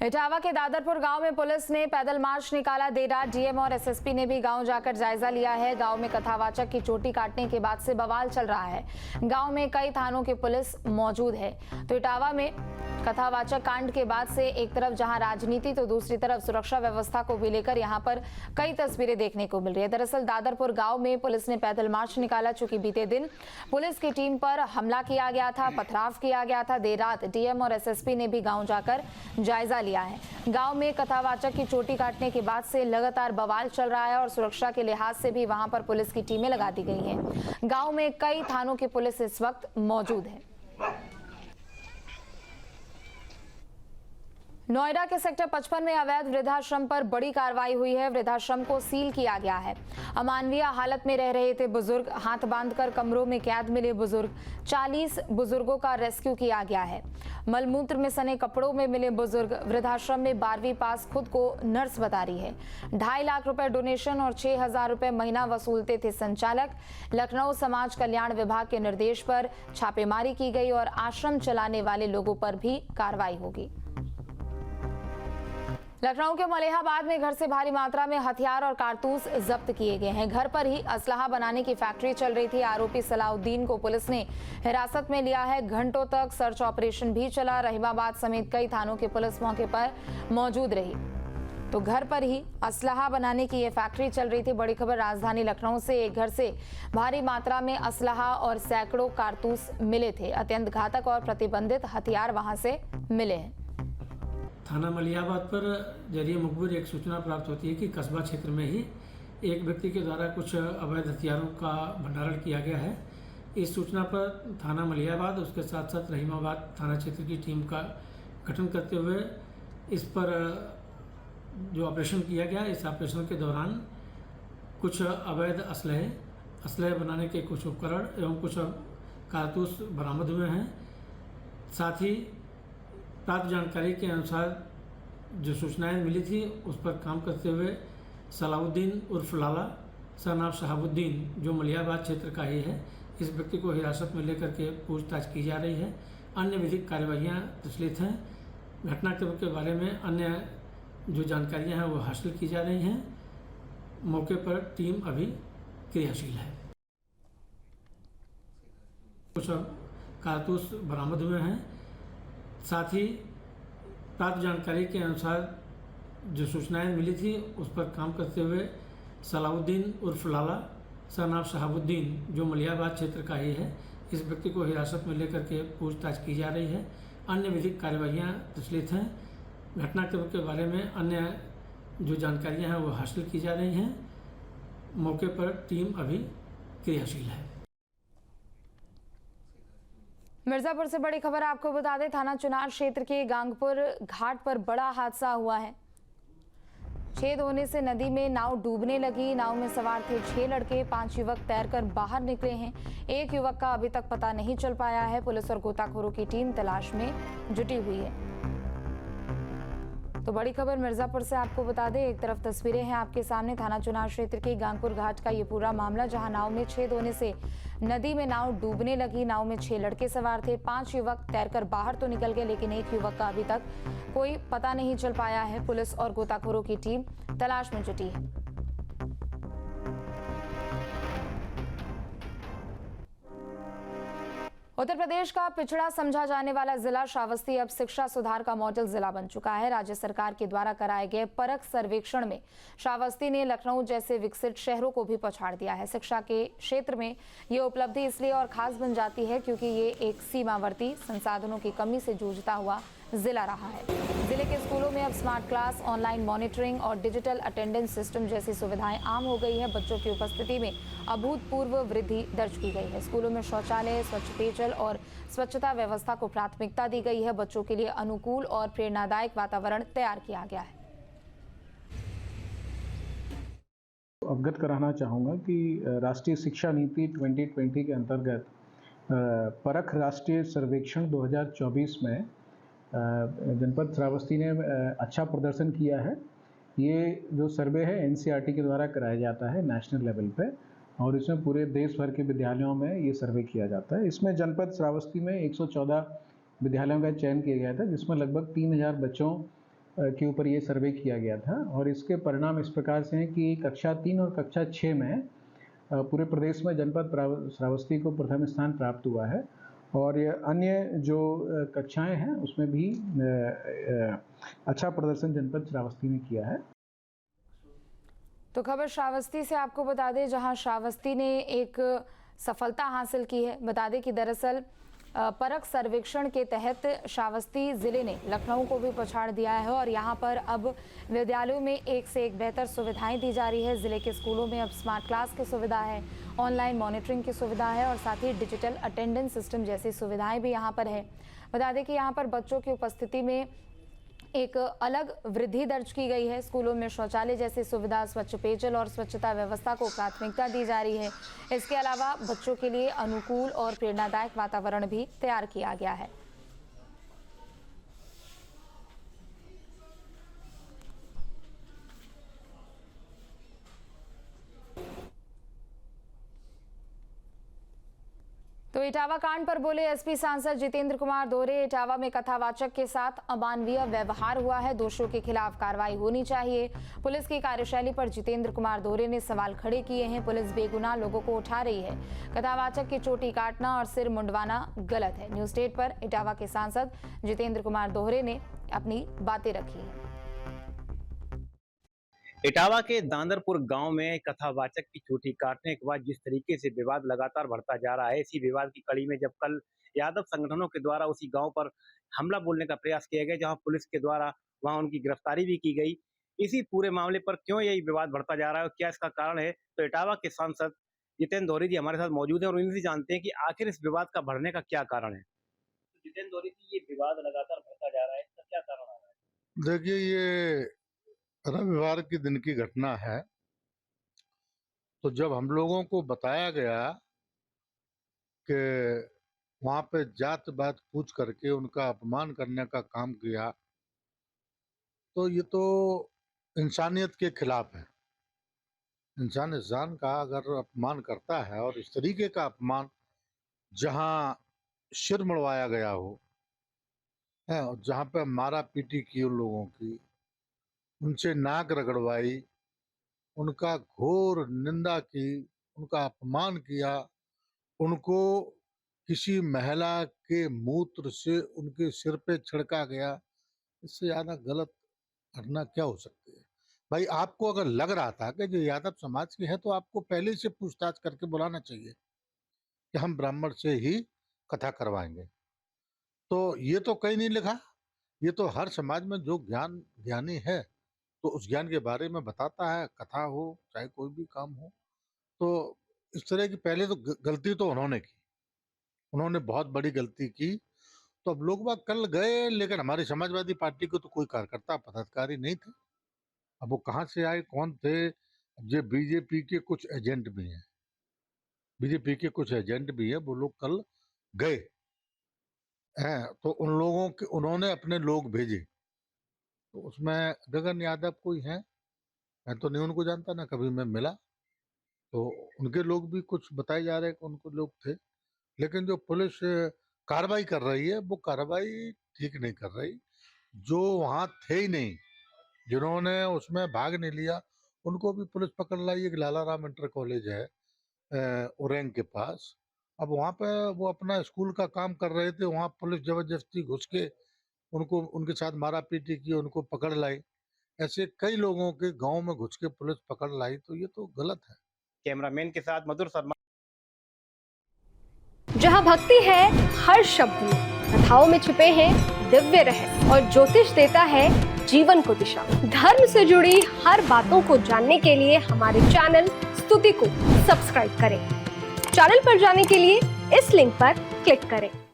इटावा के दादरपुर गांव में पुलिस ने पैदल मार्च निकाला। देर रात डीएम और एसएसपी ने भी गांव जाकर जायजा लिया है। गांव में कथावाचक की चोटी काटने के बाद से बवाल चल रहा है। गांव में कई थानों की पुलिस मौजूद है। तो इटावा में कथावाचक कांड के बाद से एक तरफ जहां राजनीति तो दूसरी तरफ सुरक्षा व्यवस्था को भी लेकर यहां पर कई तस्वीरें देखने को मिल रही है। दरअसल दादरपुर गांव में पुलिस ने पैदल मार्च निकाला, चूंकि बीते दिन पुलिस की टीम पर हमला किया गया था, पथराव किया गया था। देर रात डीएम और एसएसपी ने भी गांव जाकर जायजा लिया है। गांव में कथावाचक की चोटी काटने के बाद से लगातार बवाल चल रहा है और सुरक्षा के लिहाज से भी वहां पर पुलिस की टीमें लगा दी गई हैं। गांव में कई थानों की पुलिस इस वक्त मौजूद है। नोएडा के सेक्टर 55 में अवैध वृद्धाश्रम पर बड़ी कार्रवाई हुई है। वृद्धाश्रम को सील किया गया है। अमानवीय हालत में रह रहे थे बुजुर्ग, हाथ बांधकर कमरों में कैद मिले बुजुर्ग। 40 बुजुर्गों का रेस्क्यू किया गया है। मलमूत्र में सने कपड़ों में मिले बुजुर्ग। वृद्धाश्रम में 12वीं पास खुद को नर्स बता रही है। 2.5 लाख रुपए डोनेशन और 6,000 रुपए महीना वसूलते थे संचालक। लखनऊ समाज कल्याण विभाग के निर्देश पर छापेमारी की गई और आश्रम चलाने वाले लोगों पर भी कार्रवाई होगी। लखनऊ के मलिहाबाद में घर से भारी मात्रा में हथियार और कारतूस जब्त किए गए हैं। घर पर ही असलाहा बनाने की फैक्ट्री चल रही थी। आरोपी सलाउद्दीन को पुलिस ने हिरासत में लिया है। घंटों तक सर्च ऑपरेशन भी चला। रहीमाबाद समेत कई थानों की पुलिस मौके पर मौजूद रही। तो घर पर ही असलाहा बनाने की ये फैक्ट्री चल रही थी। बड़ी खबर राजधानी लखनऊ से। एक घर से भारी मात्रा में असलाहा और सैकड़ों कारतूस मिले थे। अत्यंत घातक और प्रतिबंधित हथियार वहां से मिले हैं। थाना मलिहाबाद पर जरिए मुखबिर एक सूचना प्राप्त होती है कि कस्बा क्षेत्र में ही एक व्यक्ति के द्वारा कुछ अवैध हथियारों का भंडारण किया गया है। इस सूचना पर थाना मलिहाबाद उसके साथ साथ रहीमाबाद थाना क्षेत्र की टीम का गठन करते हुए इस पर जो ऑपरेशन किया गया, इस ऑपरेशन के दौरान कुछ अवैध असलहे बनाने के कुछ उपकरण एवं कुछ कारतूस बरामद हुए हैं। साथ ही प्राप्त जानकारी के अनुसार जो सूचनाएं मिली थी उस पर काम करते हुए सलाउद्दीन उर्फ लाला सन ऑफ शहाबुद्दीन जो मलिहाबाद क्षेत्र का ही है, इस व्यक्ति को हिरासत में लेकर के पूछताछ की जा रही है। अन्य विधिक कार्यवाहियाँ प्रचलित हैं। घटनाक्रम के बारे में अन्य जो जानकारियां हैं वो हासिल की जा रही हैं। मौके पर टीम अभी क्रियाशील है। कुछ कारतूस बरामद हुए हैं। साथ ही प्राप्त जानकारी के अनुसार जो सूचनाएं मिली थी उस पर काम करते हुए सलाउद्दीन उर्फ लाला सन ऑफ शहाबुद्दीन जो मलिहाबाद क्षेत्र का ही है, इस व्यक्ति को हिरासत में लेकर के पूछताछ की जा रही है। अन्य विधिक कार्यवाहियाँ प्रचलित हैं। घटनाक्रम के बारे में अन्य जो जानकारियां हैं वो हासिल की जा रही हैं। मौके पर टीम अभी क्रियाशील है। मिर्जापुर से बड़ी खबर आपको बता दें, थाना चुनार क्षेत्र के गांगपुर घाट पर बड़ा हादसा हुआ है। छेद होने से नदी में नाव डूबने लगी। नाव में सवार थे 6 लड़के। 5 युवक तैरकर बाहर निकले हैं। एक युवक का अभी तक पता नहीं चल पाया है। पुलिस और गोताखोरों की टीम तलाश में जुटी हुई है। तो बड़ी खबर मिर्जापुर से आपको बता दें, एक तरफ तस्वीरें हैं आपके सामने थाना चुनार क्षेत्र के गांगपुर घाट का ये पूरा मामला, जहां नाव में छेद होने से नदी में नाव डूबने लगी। नाव में 6 लड़के सवार थे। 5 युवक तैरकर बाहर तो निकल गए, लेकिन एक युवक का अभी तक कोई पता नहीं चल पाया है। पुलिस और गोताखोरों की टीम तलाश में जुटी है। उत्तर प्रदेश का पिछड़ा समझा जाने वाला जिला श्रावस्ती अब शिक्षा सुधार का मॉडल जिला बन चुका है। राज्य सरकार के द्वारा कराए गए परख सर्वेक्षण में श्रावस्ती ने लखनऊ जैसे विकसित शहरों को भी पछाड़ दिया है। शिक्षा के क्षेत्र में ये उपलब्धि इसलिए और खास बन जाती है क्योंकि ये एक सीमावर्ती संसाधनों की कमी से जूझता हुआ जिला रहा है। जिले के स्कूलों में अब स्मार्ट क्लास, ऑनलाइन मॉनिटरिंग और डिजिटल अटेंडेंस सिस्टम जैसी सुविधाएं आम हो गई है। बच्चों की उपस्थिति में अभूतपूर्व वृद्धि दर्ज की गई है। स्कूलों में शौचालय, स्वच्छ पेयजल और स्वच्छता व्यवस्था को प्राथमिकता दी गई है। बच्चों के लिए अनुकूल और प्रेरणादायक वातावरण तैयार किया गया है। अवगत कराना चाहूँगा कि राष्ट्रीय शिक्षा नीति 2020 के अंतर्गत परख राष्ट्रीय सर्वेक्षण 2024 में जनपद श्रावस्ती ने अच्छा प्रदर्शन किया है। ये जो सर्वे है एनसीईआरटी के द्वारा कराया जाता है नेशनल लेवल पे और इसमें पूरे देश भर के विद्यालयों में ये सर्वे किया जाता है। इसमें जनपद श्रावस्ती में 114 विद्यालयों का चयन किया गया था, जिसमें लगभग 3000 बच्चों के ऊपर ये सर्वे किया गया था और इसके परिणाम इस प्रकार से हैं कि कक्षा 3 और कक्षा 6 में पूरे प्रदेश में जनपद श्रावस्ती को प्रथम स्थान प्राप्त हुआ है और अन्य जो कक्षाएं हैं उसमें भी अच्छा प्रदर्शन जनपद श्रावस्ती ने किया है। तो खबर श्रावस्ती से आपको बता दें, जहां श्रावस्ती ने एक सफलता हासिल की है। बता दें कि दरअसल परख सर्वेक्षण के तहत श्रावस्ती जिले ने लखनऊ को भी पछाड़ दिया है और यहां पर अब विद्यालयों में एक से एक बेहतर सुविधाएं दी जा रही है। जिले के स्कूलों में अब स्मार्ट क्लास की सुविधा है, ऑनलाइन मॉनिटरिंग की सुविधा है और साथ ही डिजिटल अटेंडेंस सिस्टम जैसी सुविधाएं भी यहां पर है। बता दें कि यहां पर बच्चों की उपस्थिति में एक अलग वृद्धि दर्ज की गई है। स्कूलों में शौचालय जैसी सुविधा, स्वच्छ पेयजल और स्वच्छता व्यवस्था को प्राथमिकता दी जा रही है। इसके अलावा बच्चों के लिए अनुकूल और प्रेरणादायक वातावरण भी तैयार किया गया है। तो इटावा कांड पर बोले एसपी सांसद जितेंद्र कुमार दोहरे। इटावा में कथावाचक के साथ अमानवीय व्यवहार हुआ है, दोषियों के खिलाफ कार्रवाई होनी चाहिए। पुलिस की कार्यशैली पर जितेंद्र कुमार दोहरे ने सवाल खड़े किए हैं। पुलिस बेगुनाह लोगों को उठा रही है, कथावाचक की चोटी काटना और सिर मुंडवाना गलत है। न्यूज स्टेट पर इटावा के सांसद जितेंद्र कुमार दोहरे ने अपनी बातें रखी है। इटावा के दांदरपुर गांव में कथावाचक की चोटी काटने के बाद जिस तरीके से विवाद लगातार बढ़ता जा रहा है, इसी विवाद की कड़ी में जब कल यादव संगठनों के द्वारा उसी गांव पर हमला बोलने का प्रयास किया गया, जहां पुलिस के द्वारा वहां उनकी गिरफ्तारी भी की गई। इसी पूरे मामले पर क्यों यही विवाद बढ़ता जा रहा है और क्या इसका कारण है, तो इटावा के सांसद जितेंद्र दोहरे जी हमारे साथ मौजूद है और इनसे जानते हैं कि आखिर इस विवाद का बढ़ने का क्या कारण है। तो जितेंद्र दोहरे जी, ये विवाद लगातार बढ़ता जा रहा है, इसका क्या कारण आ रहा है? देखिए, ये रविवार के दिन की घटना है। तो जब हम लोगों को बताया गया कि वहां पे जात बात पूछ करके उनका अपमान करने का काम किया, तो ये तो इंसानियत के खिलाफ है। इंसान इंसान का अगर अपमान करता है और इस तरीके का अपमान जहां सिर मुड़वाया गया हो है और जहां पे मारा पीटी की उन लोगों की, उनसे नाक रगड़वाई, उनका घोर निंदा की, उनका अपमान किया, उनको किसी महिला के मूत्र से उनके सिर पे छिड़का गया, इससे ज्यादा गलत घटना क्या हो सकती है। भाई, आपको अगर लग रहा था कि जो यादव समाज के हैं तो आपको पहले से पूछताछ करके बुलाना चाहिए कि हम ब्राह्मण से ही कथा करवाएंगे। तो ये तो कहीं नहीं लिखा, ये तो हर समाज में जो ज्ञानी है तो उस ज्ञान के बारे में बताता है, कथा हो चाहे कोई भी काम हो। तो इस तरह की पहले तो गलती तो उन्होंने की, उन्होंने बहुत बड़ी गलती की। तो अब लोग बाग कल गए, लेकिन हमारी समाजवादी पार्टी को तो कोई कार्यकर्ता पदाधिकारी नहीं थे। अब वो कहाँ से आए, कौन थे? ये बीजेपी के कुछ एजेंट भी हैं, बीजेपी के कुछ एजेंट भी है, वो लोग कल गए हैं। तो उन लोगों के उन्होंने अपने लोग भेजे, तो उसमें गगन यादव कोई है, मैं तो नहीं उनको जानता, ना कभी मैं मिला। तो उनके लोग भी कुछ बताए जा रहे हैं कि उनको लोग थे, लेकिन जो पुलिस कार्रवाई कर रही है वो कार्रवाई ठीक नहीं कर रही। जो वहाँ थे ही नहीं, जिन्होंने उसमें भाग नहीं लिया, उनको भी पुलिस पकड़ लाई। एक लाला राम इंटर कॉलेज है उरेंग के पास, अब वहाँ पे वो अपना स्कूल का काम कर रहे थे, वहाँ पुलिस जबरदस्ती घुस के उनको उनके साथ मारा पीटी की, उनको पकड़ लाई। ऐसे कई लोगों के गांव में घुस के पुलिस पकड़ लाई, तो ये तो गलत है। कैमरामैन के साथ मधुर शर्मा। जहां भक्ति है हर शब्द में, कथाओं में छुपे हैं दिव्य रहस्य और ज्योतिष देता है जीवन को दिशा। धर्म से जुड़ी हर बातों को जानने के लिए हमारे चैनल स्तुति को सब्सक्राइब करें। चैनल पर जाने के लिए इस लिंक पर क्लिक करें।